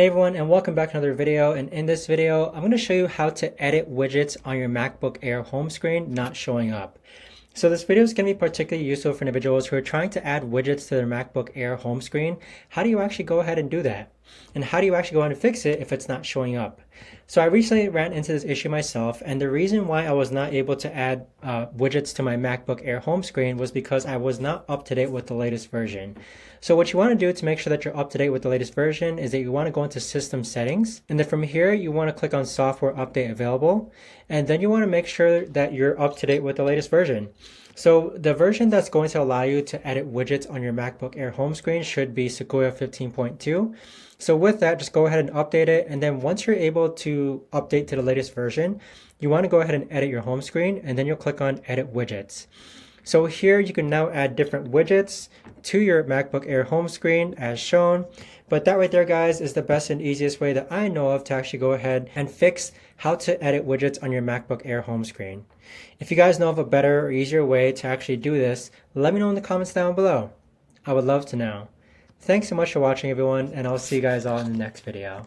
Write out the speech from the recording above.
Hey everyone, and welcome back to another video. And in this video, I'm going to show you how to edit widgets on your MacBook Air home screen not showing up. So this video is going to be particularly useful for individuals who are trying to add widgets to their MacBook Air home screen. How do you actually go ahead and do that? And how do you actually go ahead and fix it if it's not showing up? So I recently ran into this issue myself, and the reason why I was not able to add widgets to my MacBook Air home screen was because I was not up to date with the latest version. So what you want to do to make sure that you're up to date with the latest version is that you want to go into System Settings, and then from here you want to click on Software Update Available, and then you want to make sure that you're up to date with the latest version. So the version that's going to allow you to edit widgets on your MacBook Air home screen should be Sequoia 15.2. So with that, just go ahead and update it. And then once you're able to update to the latest version, you want to go ahead and edit your home screen, and then you'll click on Edit Widgets. So here you can now add different widgets to your MacBook Air home screen as shown. But that right there, guys, is the best and easiest way that I know of to actually go ahead and fix how to edit widgets on your MacBook Air home screen. If you guys know of a better or easier way to actually do this, let me know in the comments down below. I would love to know. Thanks so much for watching, everyone, and I'll see you guys all in the next video.